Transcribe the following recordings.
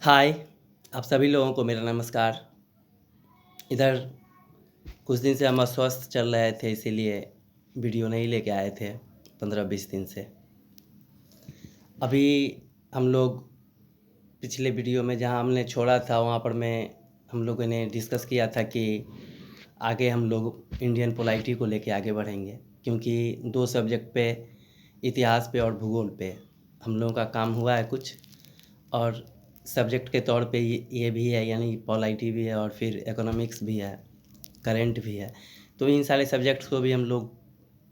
हाय, आप सभी लोगों को मेरा नमस्कार। इधर कुछ दिन से हम अस्वस्थ चल रहे थे, इसीलिए वीडियो नहीं लेके आए थे 15-20 दिन से। अभी हम लोग पिछले वीडियो में जहां हमने छोड़ा था वहां पर हम लोगों ने डिस्कस किया था कि आगे हम लोग इंडियन पोलाइटी को लेके आगे बढ़ेंगे, क्योंकि दो सब्जेक्ट पे, इतिहास पे और भूगोल पे हम लोगों का काम हुआ है कुछ। और सब्जेक्ट के तौर पे ये भी है, यानी पॉलिटी भी है और फिर इकोनॉमिक्स भी है, करंट भी है। तो इन सारे सब्जेक्ट्स को भी हम लोग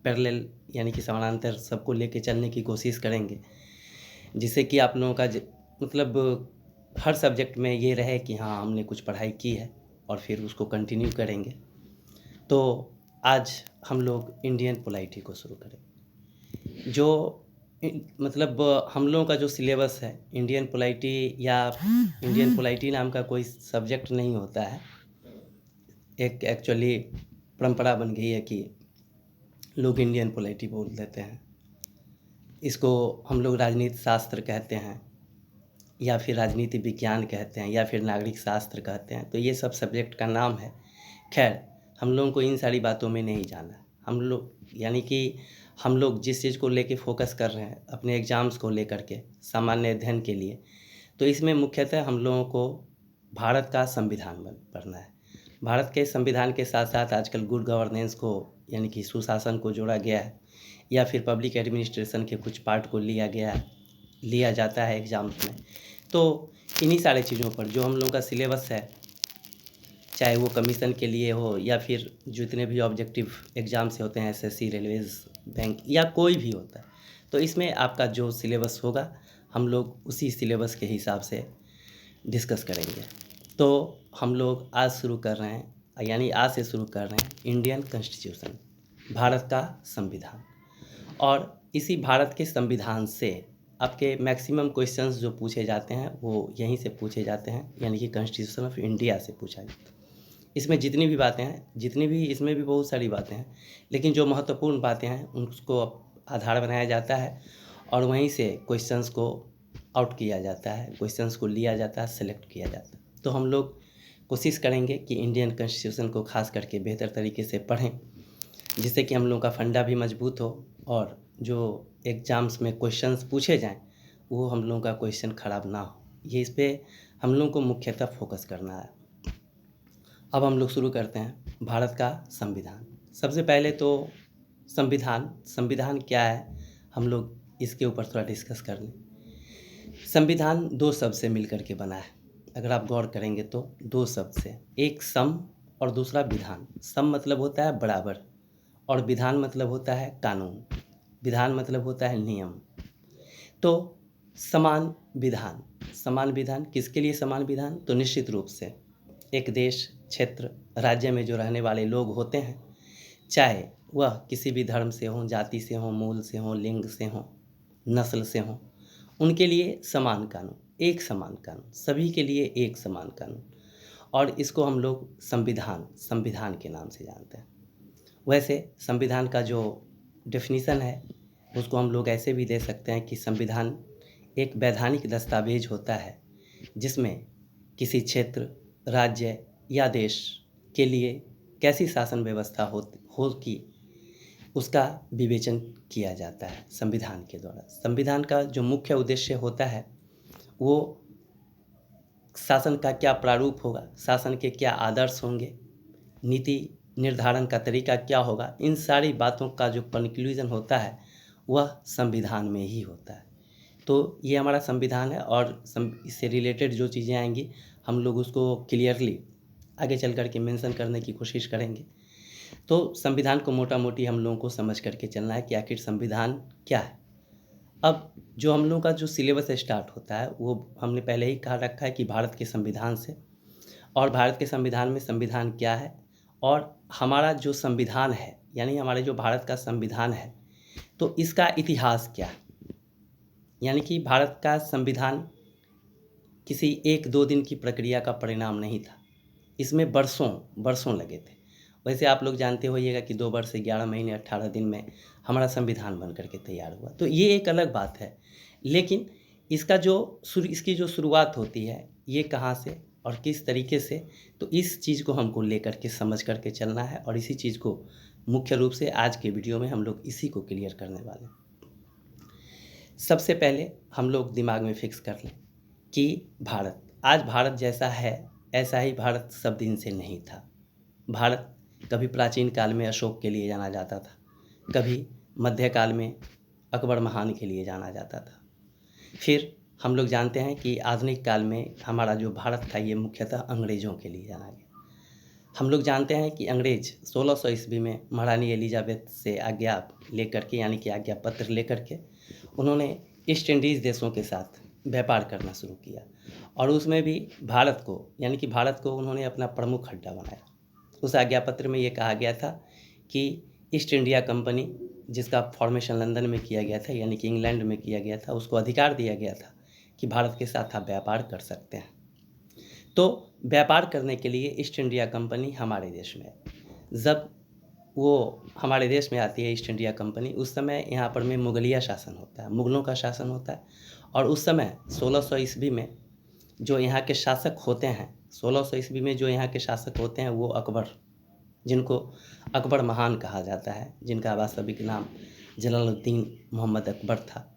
पैरेलल यानी कि समानांतर सबको लेके चलने की कोशिश करेंगे, जिससे कि आप लोगों का मतलब हर सब्जेक्ट में ये रहे कि हाँ, हमने कुछ पढ़ाई की है और फिर उसको कंटिन्यू करेंगे। तो आज हम लोग इंडियन पोलाइटी को शुरू करें। जो मतलब हम लोगों का जो सिलेबस है, इंडियन पोलाइटी या इंडियन पोलाइटी नाम का कोई सब्जेक्ट नहीं होता है। एक एक्चुअली परंपरा बन गई है कि लोग इंडियन पोलाइटी बोल देते हैं। इसको हम लोग राजनीति शास्त्र कहते हैं, या फिर राजनीति विज्ञान कहते हैं, या फिर नागरिक शास्त्र कहते हैं। तो ये सब सब्जेक्ट का नाम है। खैर, हम लोगों को इन सारी बातों में नहीं जाना है। हम लोग यानी कि हम लोग जिस चीज़ को लेके फोकस कर रहे हैं अपने एग्ज़ाम्स को लेकर के, सामान्य अध्ययन के लिए, तो इसमें मुख्यतः हम लोगों को भारत का संविधान पढ़ना है। भारत के संविधान के साथ साथ आजकल गुड गवर्नेंस को यानी कि सुशासन को जोड़ा गया है, या फिर पब्लिक एडमिनिस्ट्रेशन के कुछ पार्ट को लिया जाता है एग्ज़ाम्स में। तो इन्हीं सारे चीज़ों पर जो हम लोगों का सिलेबस है, चाहे वो कमीशन के लिए हो या फिर जितने भी ऑब्जेक्टिव एग्ज़ाम से होते हैं, एसएससी, रेलवेज़, बैंक या कोई भी होता है, तो इसमें आपका जो सिलेबस होगा हम लोग उसी सिलेबस के हिसाब से डिस्कस करेंगे। तो हम लोग आज शुरू कर रहे हैं, यानी आज से शुरू कर रहे हैं इंडियन कॉन्स्टिट्यूशन, भारत का संविधान। और इसी भारत के संविधान से आपके मैक्सिमम क्वेश्चंस जो पूछे जाते हैं वो यहीं से पूछे जाते हैं, यानी कि कॉन्स्टिट्यूशन ऑफ इंडिया से पूछा जाता है। इसमें जितनी भी बातें हैं, इसमें भी बहुत सारी बातें हैं, लेकिन जो महत्वपूर्ण बातें हैं उनको आधार बनाया जाता है और वहीं से क्वेश्चंस को आउट किया जाता है, क्वेश्चंस को लिया जाता है, सेलेक्ट किया जाता है। तो हम लोग कोशिश करेंगे कि इंडियन कॉन्स्टिट्यूशन को खास करके बेहतर तरीके से पढ़ें, जिससे कि हम लोग का फंडा भी मजबूत हो और जो एग्ज़ाम्स में क्वेश्चंस पूछे जाएं वो हम लोगों का क्वेश्चन ख़राब ना हो। ये इस पर हम लोगों को मुख्यतः फोकस करना है। अब हम लोग शुरू करते हैं भारत का संविधान। सबसे पहले तो संविधान क्या है, हम लोग इसके ऊपर थोड़ा डिस्कस कर लें। संविधान दो शब्द से मिलकर के बना है। अगर आप गौर करेंगे तो दो शब्द से, एक सम और दूसरा विधान। सम मतलब होता है बराबर और विधान मतलब होता है कानून, विधान मतलब होता है नियम। तो समान विधान, समान विधान किसके लिए समान विधान? तो निश्चित रूप से एक देश, क्षेत्र, राज्य में जो रहने वाले लोग होते हैं, चाहे वह किसी भी धर्म से हों, जाति से हों, मूल से हों, लिंग से हों, नस्ल से हों, उनके लिए समान कानून, एक समान कानून, सभी के लिए एक समान कानून। और इसको हम लोग संविधान के नाम से जानते हैं। वैसे संविधान का जो डेफिनीशन है उसको हम लोग ऐसे भी दे सकते हैं कि संविधान एक वैधानिक दस्तावेज होता है जिसमें किसी क्षेत्र, राज्य या देश के लिए कैसी शासन व्यवस्था होगी उसका विवेचन किया जाता है संविधान के द्वारा। संविधान का जो मुख्य उद्देश्य होता है वो शासन का क्या प्रारूप होगा, शासन के क्या आदर्श होंगे, नीति निर्धारण का तरीका क्या होगा, इन सारी बातों का जो कंक्लूजन होता है वह संविधान में ही होता है। तो ये हमारा संविधान है और इससे रिलेटेड जो चीज़ें आएंगी हम लोग उसको क्लियरली आगे चल कर के मेंशन करने की कोशिश करेंगे। तो संविधान को मोटा मोटी हम लोगों को समझ करके चलना है कि आखिर संविधान क्या है। अब जो हम लोगों का जो सिलेबस स्टार्ट होता है वो हमने पहले ही कहा रखा है कि भारत के संविधान से, और भारत के संविधान में संविधान क्या है और हमारा जो संविधान है यानी हमारे जो भारत का संविधान है तो इसका इतिहास क्या है। यानी कि भारत का संविधान किसी एक दो दिन की प्रक्रिया का परिणाम नहीं था, इसमें वर्षों लगे थे। वैसे आप लोग जानते होइएगा कि 2 वर्ष 11 महीने 18 दिन में हमारा संविधान बन करके तैयार हुआ, तो ये एक अलग बात है। लेकिन इसकी जो शुरुआत होती है ये कहाँ से और किस तरीके से, तो इस चीज़ को हमको लेकर के समझ करके चलना है और इसी चीज़ को मुख्य रूप से आज के वीडियो में हम लोग इसी को क्लियर करने वाले हैं। सबसे पहले हम लोग दिमाग में फिक्स कर लें कि आज भारत जैसा है ऐसा ही भारत सब दिन से नहीं था। भारत कभी प्राचीन काल में अशोक के लिए जाना जाता था, कभी मध्यकाल में अकबर महान के लिए जाना जाता था। फिर हम लोग जानते हैं कि आधुनिक काल में हमारा जो भारत था ये मुख्यतः अंग्रेज़ों के लिए जाना गया। हम लोग जानते हैं कि अंग्रेज़ 1600 ईस्वी में महारानी एलिजाबेथ से आज्ञा लेकर के यानी कि आज्ञा पत्र लेकर के उन्होंने ईस्ट इंडीज़ देशों के साथ व्यापार करना शुरू किया और उसमें भी भारत को यानी कि भारत को उन्होंने अपना प्रमुख अड्डा बनाया। उस आज्ञा पत्र में ये कहा गया था कि ईस्ट इंडिया कंपनी जिसका फॉर्मेशन लंदन में किया गया था यानी कि इंग्लैंड में किया गया था, उसको अधिकार दिया गया था कि भारत के साथ आप व्यापार कर सकते हैं। तो व्यापार करने के लिए ईस्ट इंडिया कंपनी हमारे देश में, जब वो हमारे देश में आती है ईस्ट इंडिया कंपनी, उस समय यहाँ पर में मुगलिया शासन होता है, मुगलों का शासन होता है। और उस समय 1600 ईस्वी में जो यहाँ के शासक होते हैं, 1600 ईस्वी में जो यहाँ के शासक होते हैं वो अकबर, जिनको अकबर महान कहा जाता है, जिनका वास्तविक नाम जलालुद्दीन मोहम्मद अकबर था,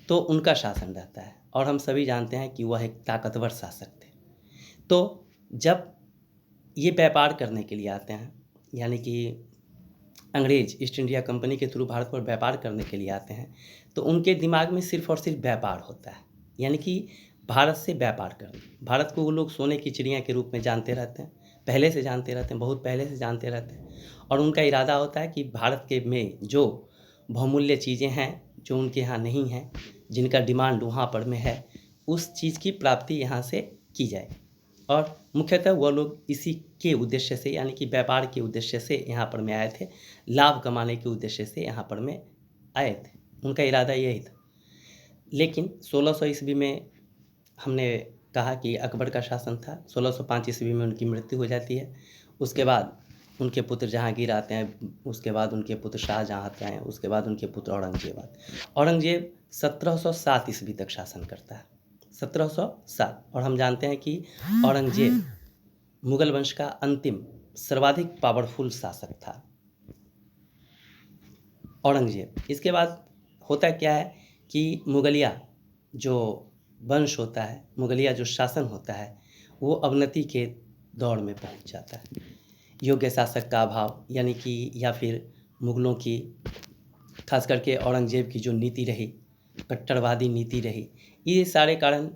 तो उनका शासन रहता है और हम सभी जानते हैं कि वह एक ताकतवर शासक थे। तो जब ये व्यापार करने के लिए आते हैं यानी कि अंग्रेज़ ईस्ट इंडिया कंपनी के थ्रू भारत पर व्यापार करने के लिए आते हैं, तो उनके दिमाग में सिर्फ़ और सिर्फ व्यापार होता है, यानी कि भारत से व्यापार करना। भारत को वो लोग सोने की चिड़िया के रूप में जानते रहते हैं, पहले से जानते रहते हैं, बहुत पहले से जानते रहते हैं। और उनका इरादा होता है कि भारत के में जो बहुमूल्य चीज़ें हैं, जो उनके यहाँ नहीं हैं, जिनका डिमांड वहाँ पर में है, उस चीज़ की प्राप्ति यहाँ से की जाए। और मुख्यतः वह लोग इसी के उद्देश्य से यानी कि व्यापार के उद्देश्य से यहाँ पर में आए थे, लाभ कमाने के उद्देश्य से यहाँ पर में आए थे, उनका इरादा यही था। लेकिन 1600 ईस्वी में हमने कहा कि अकबर का शासन था, 1605 ईस्वी में उनकी मृत्यु हो जाती है। उसके बाद उनके पुत्र जहांगीर आते हैं, उसके बाद उनके पुत्र शाहजहाँ आते हैं, उसके बाद उनके पुत्र औरंगजेब आते हैं। औरंगजेब 1707 ईस्वी तक शासन करता है, 1707। और हम जानते हैं कि औरंगजेब मुगल वंश का अंतिम सर्वाधिक पावरफुल शासक था औरंगजेब। इसके बाद होता क्या है कि मुगलिया जो वंश होता है, मुगलिया जो शासन होता है, वो अवनति के दौर में पहुंच जाता है। योग्य शासक का अभाव यानी कि या फिर मुगलों की, खास करके औरंगजेब की जो नीति रही, कट्टरवादी नीति रही, ये सारे कारण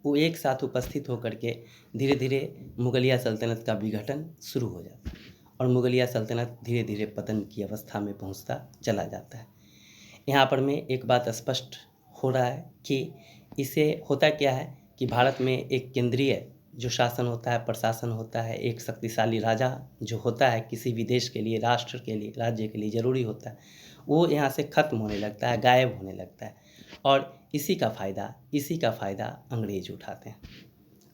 वो एक साथ उपस्थित होकर के धीरे धीरे मुगलिया सल्तनत का विघटन शुरू हो जाता है और मुगलिया सल्तनत धीरे धीरे पतन की अवस्था में पहुंचता चला जाता है। यहाँ पर में एक बात स्पष्ट हो रहा है कि इससे होता क्या है कि भारत में एक केंद्रीय जो शासन होता है, प्रशासन होता है, एक शक्तिशाली राजा जो होता है, किसी भी देश के लिए, राष्ट्र के लिए, राज्य के लिए ज़रूरी होता है, वो यहाँ से ख़त्म होने लगता है, गायब होने लगता है। और इसी का फ़ायदा अंग्रेज़ उठाते हैं।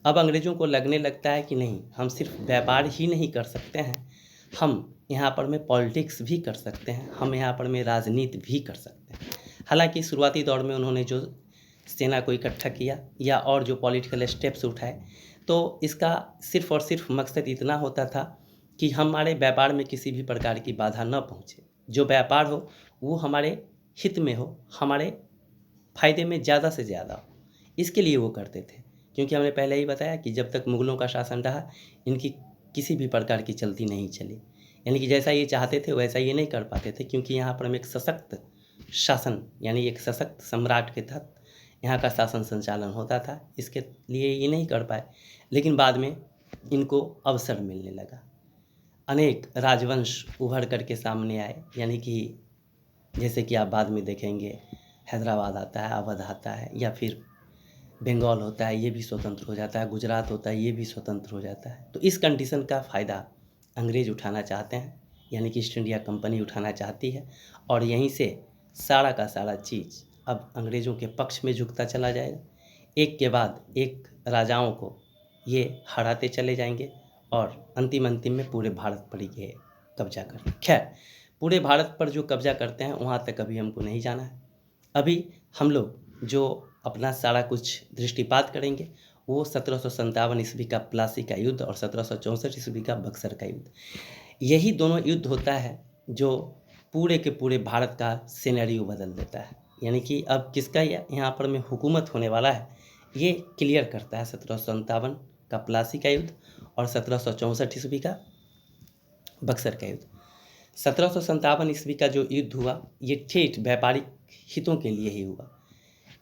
अब अंग्रेज़ों को लगने लगता है कि नहीं, हम सिर्फ व्यापार ही नहीं कर सकते हैं, हम यहाँ पर में पॉलिटिक्स भी कर सकते हैं, हम यहाँ पर में राजनीति भी कर सकते हैं। हालांकि शुरुआती दौर में उन्होंने जो सेना को इकट्ठा किया या और जो पॉलिटिकल स्टेप्स उठाए, तो इसका सिर्फ और सिर्फ मकसद इतना होता था कि हमारे व्यापार में किसी भी प्रकार की बाधा न पहुँचे, जो व्यापार हो वो हमारे हित में हो, हमारे फ़ायदे में ज़्यादा से ज़्यादा हो, इसके लिए वो करते थे। क्योंकि हमने पहले ही बताया कि जब तक मुगलों का शासन रहा, इनकी किसी भी प्रकार की चलती नहीं चली, यानी कि जैसा ये चाहते थे वैसा ये नहीं कर पाते थे, क्योंकि यहाँ पर हम एक सशक्त शासन यानी एक सशक्त सम्राट के तहत यहाँ का शासन संचालन होता था, इसके लिए ये नहीं कर पाए। लेकिन बाद में इनको अवसर मिलने लगा, अनेक राजवंश उभर करके सामने आए, यानी कि जैसे कि आप बाद में देखेंगे हैदराबाद आता है, अवध आता है, या फिर बंगाल होता है, ये भी स्वतंत्र हो जाता है, गुजरात होता है, ये भी स्वतंत्र हो जाता है। तो इस कंडीशन का फ़ायदा अंग्रेज़ उठाना चाहते हैं, यानी कि ईस्ट इंडिया कंपनी उठाना चाहती है, और यहीं से सारा का सारा चीज़ अब अंग्रेज़ों के पक्ष में झुकता चला जाएगा। एक के बाद एक राजाओं को ये हराते चले जाएंगे और अंतिम में पूरे भारत पर ये कब्जा कर। खैर, पूरे भारत पर जो कब्जा करते हैं वहाँ तक अभी हमको नहीं जाना है। अभी हम लोग जो अपना सारा कुछ दृष्टिपात करेंगे वो 1757 ईस्वी का प्लासी का युद्ध और 1764 ईस्वी का बक्सर का युद्ध। यही दोनों युद्ध होता है जो पूरे के पूरे भारत का सिनेरियो बदल देता है। यानी कि अब किसका यहाँ पर में हुकूमत होने वाला है, ये क्लियर करता है 1757 का प्लासी का युद्ध और 1764 ईस्वी का बक्सर का युद्ध। 1757 ईस्वी का जो युद्ध हुआ ये ठेठ व्यापारिक हितों के लिए ही हुआ।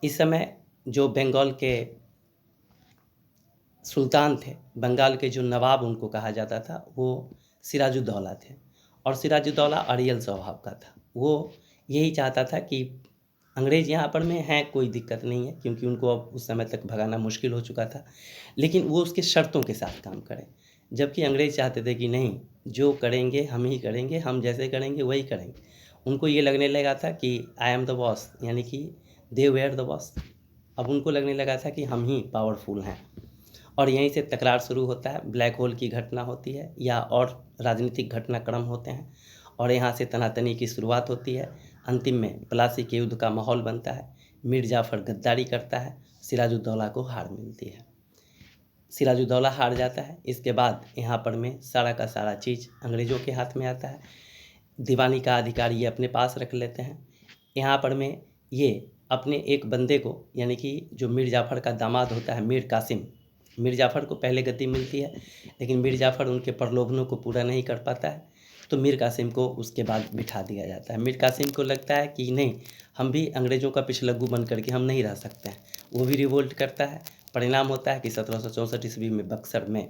इस समय जो बंगाल के सुल्तान थे, बंगाल के जो नवाब उनको कहा जाता था, वो सिराजुद्दौला थे और सिराजुद्दौला अड़ियल स्वभाव का था। वो यही चाहता था कि अंग्रेज़ यहाँ पर में हैं, कोई दिक्कत नहीं है, क्योंकि उनको अब उस समय तक भगाना मुश्किल हो चुका था, लेकिन वो उसके शर्तों के साथ काम करें। जबकि अंग्रेज़ चाहते थे कि नहीं, जो करेंगे हम ही करेंगे, हम जैसे करेंगे वही करेंगे। उनको ये लगने लगा था कि आई एम द बॉस, यानी कि दे वेयर द बॉस। अब उनको लगने लगा था कि हम ही पावरफुल हैं और यहीं से तकरार शुरू होता है। ब्लैक होल की घटना होती है या और राजनीतिक घटनाक्रम होते हैं और यहाँ से तनातनी की शुरुआत होती है। अंतिम में प्लासी के युद्ध का माहौल बनता है। मीर जाफ़र गद्दारी करता है, सिराजुद्दौला को हार मिलती है, सिराजुद्दौला हार जाता है। इसके बाद यहाँ पर में सारा का सारा चीज़ अंग्रेज़ों के हाथ में आता है। दीवानी का अधिकार ये अपने पास रख लेते हैं। यहाँ पर में ये अपने एक बंदे को, यानी कि जो मीर जाफ़र का दामाद होता है मीर कासिम, मीर जाफ़र को पहले गद्दी मिलती है, लेकिन मीर जाफ़र उनके प्रलोभनों को पूरा नहीं कर पाता है, तो मीर कासिम को उसके बाद बिठा दिया जाता है। मीर कासिम को लगता है कि नहीं, हम भी अंग्रेज़ों का पिछलग्गू बन करके हम नहीं रह सकते हैं। वो भी रिवोल्ट करता है। परिणाम होता है कि 1764 ईस्वी में बक्सर में,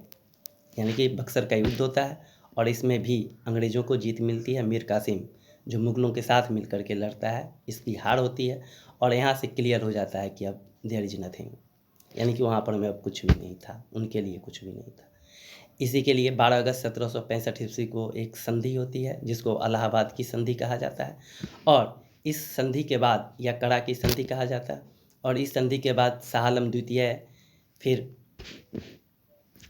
यानी कि बक्सर का युद्ध होता है और इसमें भी अंग्रेज़ों को जीत मिलती है। मीर कासिम जो मुग़लों के साथ मिल कर के लड़ता है, इसकी हार होती है और यहाँ से क्लियर हो जाता है कि अब देयर इज़ नथिंग, यानी कि वहाँ पर में अब कुछ भी नहीं था, उनके लिए कुछ भी नहीं था। इसी के लिए 12 अगस्त 1765 ईस्वी को एक संधि होती है जिसको इलाहाबाद की संधि कहा जाता है और इस संधि के बाद, या कड़ा की संधि कहा जाता है, और इस संधि के बाद शाह आलम द्वितीय फिर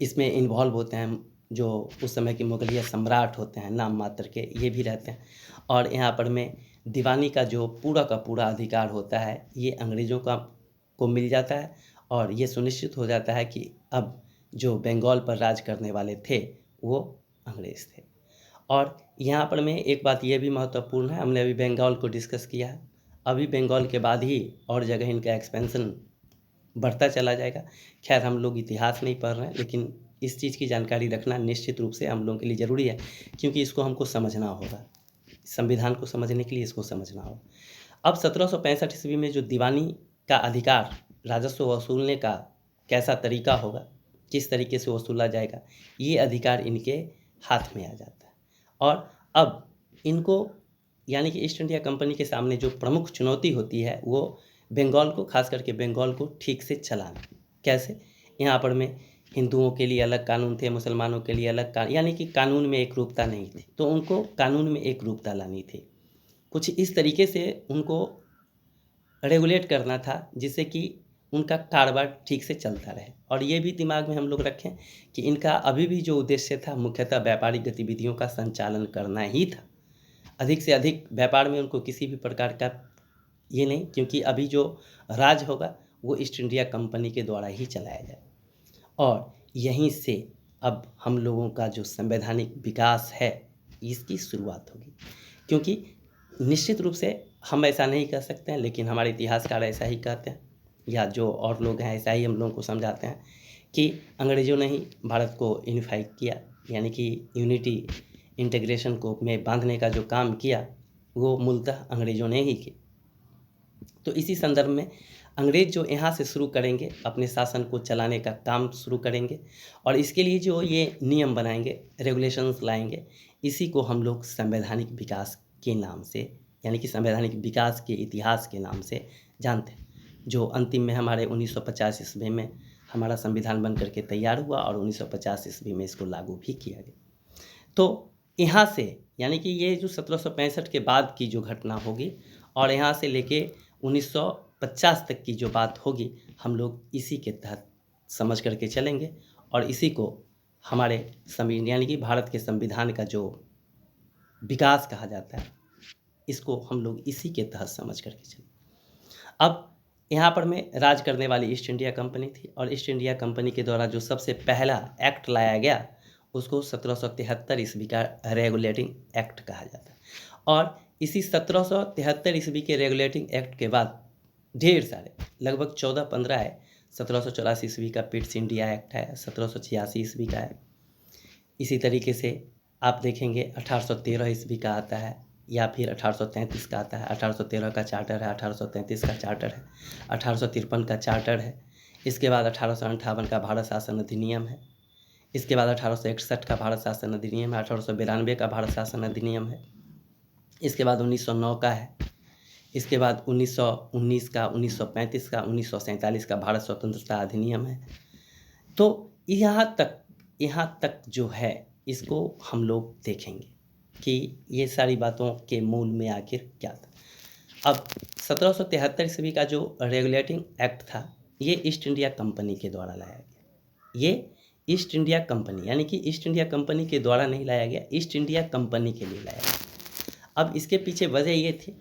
इसमें इन्वॉल्व होते हैं। जो उस समय के मुगलिया सम्राट होते हैं नाम मात्र के, ये भी रहते हैं और यहाँ पर में दीवानी का जो पूरा का पूरा अधिकार होता है ये अंग्रेज़ों को मिल जाता है और ये सुनिश्चित हो जाता है कि अब जो बंगाल पर राज करने वाले थे वो अंग्रेज़ थे। और यहाँ पर में एक बात ये भी महत्वपूर्ण है, हमने अभी बंगाल को डिस्कस किया है, अभी बंगाल के बाद ही और जगह इनका एक्सपेंशन बढ़ता चला जाएगा। खैर हम लोग इतिहास नहीं पढ़ रहे हैं, लेकिन इस चीज़ की जानकारी रखना निश्चित रूप से हम लोगों के लिए ज़रूरी है, क्योंकि इसको हमको समझना होगा। संविधान को समझने के लिए इसको समझना होगा। अब 1765 ईस्वी में जो दीवानी का अधिकार, राजस्व वसूलने का कैसा तरीका होगा, किस तरीके से वसूला जाएगा, ये अधिकार इनके हाथ में आ जाता है। और अब इनको, यानी कि ईस्ट इंडिया कंपनी के सामने जो प्रमुख चुनौती होती है वो बंगाल को, खास करके बंगाल को ठीक से चलाना। कैसे? यहाँ पर में हिंदुओं के लिए अलग कानून थे, मुसलमानों के लिए अलग कानून, यानी कि कानून में एक रूपता नहीं थी, तो उनको कानून में एक रूपता लानी थी। कुछ इस तरीके से उनको रेगुलेट करना था जिससे कि उनका कारोबार ठीक से चलता रहे। और ये भी दिमाग में हम लोग रखें कि इनका अभी भी जो उद्देश्य था मुख्यतः व्यापारिक गतिविधियों का संचालन करना ही था। अधिक से अधिक व्यापार में उनको किसी भी प्रकार का ये नहीं, क्योंकि अभी जो राज होगा वो ईस्ट इंडिया कंपनी के द्वारा ही चलाया जाए। और यहीं से अब हम लोगों का जो संवैधानिक विकास है इसकी शुरुआत होगी, क्योंकि निश्चित रूप से हम ऐसा नहीं कह सकते हैं, लेकिन हमारे इतिहासकार ऐसा ही कहते हैं, या जो और लोग हैं ऐसा ही हम लोगों को समझाते हैं कि अंग्रेज़ों ने ही भारत को यूनिफाई किया, यानी कि यूनिटी इंटीग्रेशन को में बांधने का जो काम किया वो मूलतः अंग्रेज़ों ने ही किया। तो इसी संदर्भ में अंग्रेज़ जो यहाँ से शुरू करेंगे अपने शासन को चलाने का काम शुरू करेंगे और इसके लिए जो ये नियम बनाएंगे, रेगुलेशंस लाएंगे, इसी को हम लोग संवैधानिक विकास के नाम से, यानी कि संवैधानिक विकास के इतिहास के नाम से जानते हैं, जो अंतिम में हमारे 1950 ईस्वी में हमारा संविधान बन करके तैयार हुआ और 1950 ईस्वी में इसको लागू भी किया गया। तो यहाँ से, यानी कि ये जो 1765 के बाद की जो घटना होगी और यहाँ से लेके 1950 तक की जो बात होगी, हम लोग इसी के तहत समझ करके चलेंगे और इसी को हमारे यानी कि भारत के संविधान का जो विकास कहा जाता है, इसको हम लोग इसी के तहत समझ करके चलें। अब यहाँ पर में राज करने वाली ईस्ट इंडिया कंपनी थी और ईस्ट इंडिया कंपनी के द्वारा जो सबसे पहला एक्ट लाया गया उसको 1773 ईस्वी का रेगुलेटिंग एक्ट कहा जाता है। और इसी 1773 ईस्वी के रेगुलेटिंग एक्ट के बाद ढेर सारे लगभग 14-15 है। 1784 ईस्वी का पिट्स इंडिया एक्ट है, 1786 ईस्वी का है। इसी तरीके से आप देखेंगे 1813 ईस्वी का आता है या फिर 1833 का आता है। 1813 का चार्टर है, 1833 का चार्टर है, 1853 का चार्टर है। इसके बाद 1858 का भारत शासन अधिनियम है। इसके बाद 1861 का भारत शासन अधिनियम है, 1892 का भारत शासन अधिनियम है। इसके बाद 1909 का है। इसके बाद 1919 का, 1935 का, 1947 का भारत स्वतंत्रता अधिनियम है। तो यहाँ तक जो है इसको हम लोग देखेंगे कि ये सारी बातों के मूल में आखिर क्या था। अब 1773 ईस्वी का जो रेगुलेटिंग एक्ट था ये ईस्ट इंडिया कंपनी के द्वारा लाया गया। ये ईस्ट इंडिया कंपनी यानी कि ईस्ट इंडिया कंपनी के द्वारा नहीं लाया गया, ईस्ट इंडिया कंपनी के लिए लाया गया। अब इसके पीछे वजह ये थी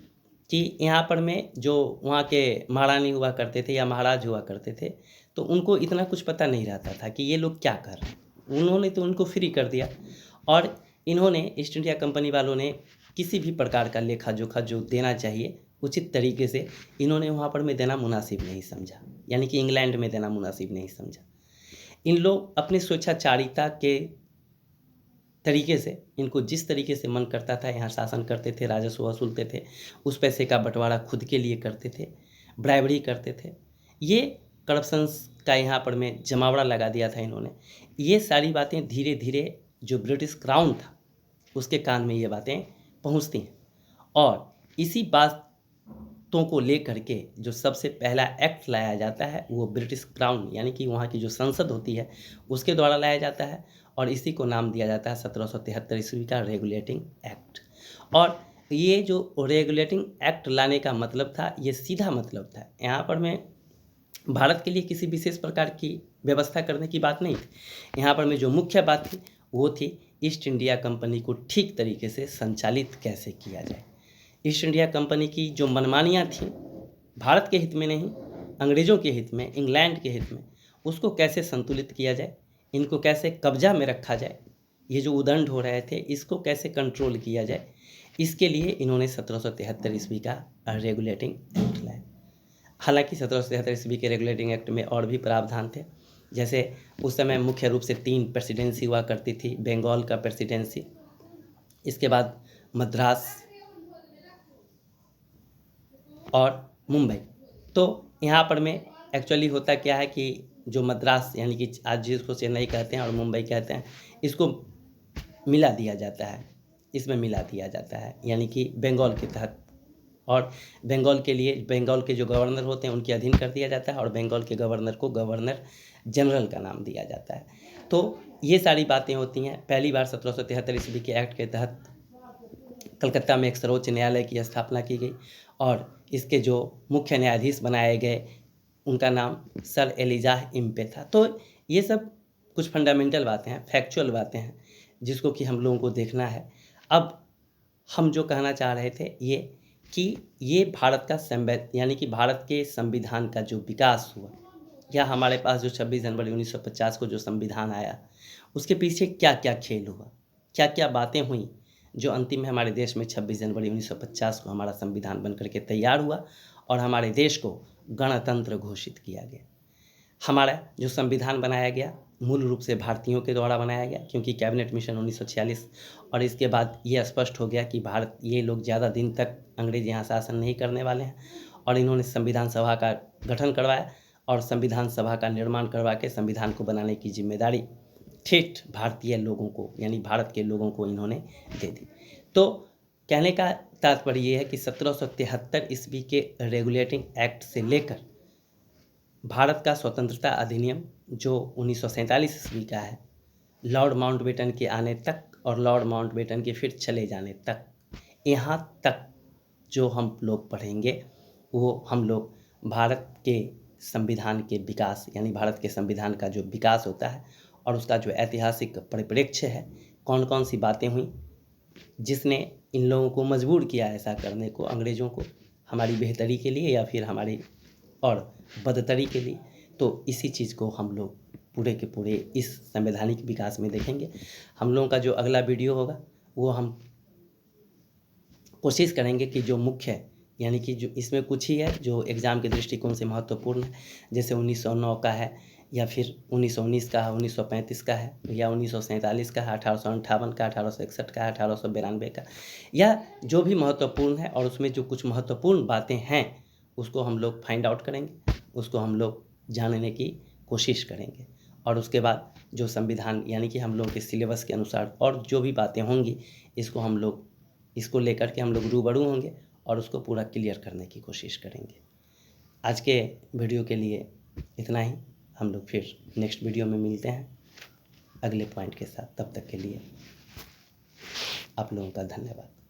कि यहाँ पर में जो वहाँ के महारानी हुआ करते थे या महाराज हुआ करते थे तो उनको इतना कुछ पता नहीं रहता था कि ये लोग क्या कर रहे हैं। उन्होंने तो उनको फ्री कर दिया और इन्होंने ईस्ट इंडिया कंपनी वालों ने किसी भी प्रकार का लेखा जोखा जो देना चाहिए उचित तरीके से इन्होंने वहाँ पर में देना मुनासिब नहीं समझा, यानी कि इंग्लैंड में देना मुनासिब नहीं समझा। इन लोग अपने स्वेच्छाचारिता के तरीके से इनको जिस तरीके से मन करता था यहाँ शासन करते थे, राजस्व वसूलते थे, उस पैसे का बंटवारा खुद के लिए करते थे, ब्राइबरी करते थे। ये करप्शंस का यहाँ पर में जमावड़ा लगा दिया था इन्होंने। ये सारी बातें धीरे धीरे जो ब्रिटिश क्राउन था उसके कान में ये बातें पहुँचती हैं और इसी बातों को लेकर के जो सबसे पहला एक्ट लाया जाता है वो ब्रिटिश क्राउन यानी कि वहाँ की जो संसद होती है उसके द्वारा लाया जाता है और इसी को नाम दिया जाता है 1773 ईस्वी का रेगुलेटिंग एक्ट। और ये जो रेगुलेटिंग एक्ट लाने का मतलब था ये सीधा मतलब था, यहाँ पर में भारत के लिए किसी विशेष प्रकार की व्यवस्था करने की बात नहीं थी। यहाँ पर में जो मुख्य बात थी वो थी ईस्ट इंडिया कंपनी को ठीक तरीके से संचालित कैसे किया जाए। ईस्ट इंडिया कंपनी की जो मनमानियाँ थीं भारत के हित में नहीं, अंग्रेज़ों के हित में, इंग्लैंड के हित में, उसको कैसे संतुलित किया जाए, इनको कैसे कब्जा में रखा जाए, ये जो उदंड हो रहे थे इसको कैसे कंट्रोल किया जाए, इसके लिए इन्होंने 1773 ईस्वी का रेगुलेटिंग एक्ट लाया। हालांकि 1773 ईस्वी के रेगुलेटिंग एक्ट में और भी प्रावधान थे, जैसे उस समय मुख्य रूप से 3 प्रेसिडेंसी हुआ करती थी। बंगाल का प्रेसिडेंसी, इसके बाद मद्रास और मुंबई। तो यहाँ पर में एक्चुअली होता क्या है कि जो मद्रास यानी कि आज जिसको चेन्नई कहते हैं और मुंबई कहते हैं इसको मिला दिया जाता है, इसमें मिला दिया जाता है यानी कि बंगाल के तहत। और बंगाल के लिए बंगाल के जो गवर्नर होते हैं उनके अधीन कर दिया जाता है और बंगाल के गवर्नर को गवर्नर जनरल का नाम दिया जाता है। तो ये सारी बातें होती हैं। पहली बार 1773 ईस्वी के एक्ट के तहत कलकत्ता में एक सर्वोच्च न्यायालय की स्थापना की गई और इसके जो मुख्य न्यायाधीश बनाए गए उनका नाम सर एलिजाह इम्पे था। तो ये सब कुछ फंडामेंटल बातें हैं, फैक्चुअल बातें हैं जिसको कि हम लोगों को देखना है। अब हम जो कहना चाह रहे थे ये कि ये भारत का यानी कि भारत के संविधान का जो विकास हुआ या हमारे पास जो 26 जनवरी 1950 को जो संविधान आया उसके पीछे क्या क्या खेल हुआ, क्या क्या बातें हुई जो अंतिम में हमारे देश में 26 जनवरी 1950 को हमारा संविधान बनकर के तैयार हुआ और हमारे देश को गणतंत्र घोषित किया गया। हमारा जो संविधान बनाया गया मूल रूप से भारतीयों के द्वारा बनाया गया क्योंकि कैबिनेट मिशन 1946 और इसके बाद ये स्पष्ट हो गया कि भारत ये लोग ज़्यादा दिन तक अंग्रेज यहाँ शासन नहीं करने वाले हैं और इन्होंने संविधान सभा का गठन करवाया और संविधान सभा का निर्माण करवा के संविधान को बनाने की जिम्मेदारी ठेठ भारतीय लोगों को यानी भारत के लोगों को इन्होंने दे दी। तो कहने का तात्पर्य ये है कि 1773 ईस्वी के रेगुलेटिंग एक्ट से लेकर भारत का स्वतंत्रता अधिनियम जो 1947 ईस्वी का है, लॉर्ड माउंटबेटन के आने तक और लॉर्ड माउंटबेटन के फिर चले जाने तक, यहाँ तक जो हम लोग पढ़ेंगे वो हम लोग भारत के संविधान के विकास यानी भारत के संविधान का जो विकास होता है और उसका जो ऐतिहासिक परिप्रेक्ष्य है, कौन कौन सी बातें हुई जिसने इन लोगों को मजबूर किया ऐसा करने को, अंग्रेज़ों को, हमारी बेहतरी के लिए या फिर हमारी और बदतरी के लिए। तो इसी चीज़ को हम लोग पूरे के पूरे इस संवैधानिक विकास में देखेंगे। हम लोगों का जो अगला वीडियो होगा वो हम कोशिश करेंगे कि जो मुख्य है, यानी कि जो इसमें कुछ ही है जो एग्ज़ाम के दृष्टिकोण से महत्वपूर्ण है, जैसे 1909 का है, या फिर 1919 का है, 1935 का है, या 1947 का है, 1858 का, 1861 का है, 1892 का, या जो भी महत्वपूर्ण है। और उसमें जो कुछ महत्वपूर्ण बातें हैं उसको हम लोग फाइंड आउट करेंगे, उसको हम लोग जानने की कोशिश करेंगे। और उसके बाद जो संविधान यानी कि हम लोग के सिलेबस के अनुसार और जो भी बातें होंगी इसको लेकर के हम लोग रूबरू होंगे और उसको पूरा क्लियर करने की कोशिश करेंगे। आज के वीडियो के लिए इतना ही। हम लोग फिर नेक्स्ट वीडियो में मिलते हैं अगले पॉइंट के साथ। तब तक के लिए आप लोगों का धन्यवाद।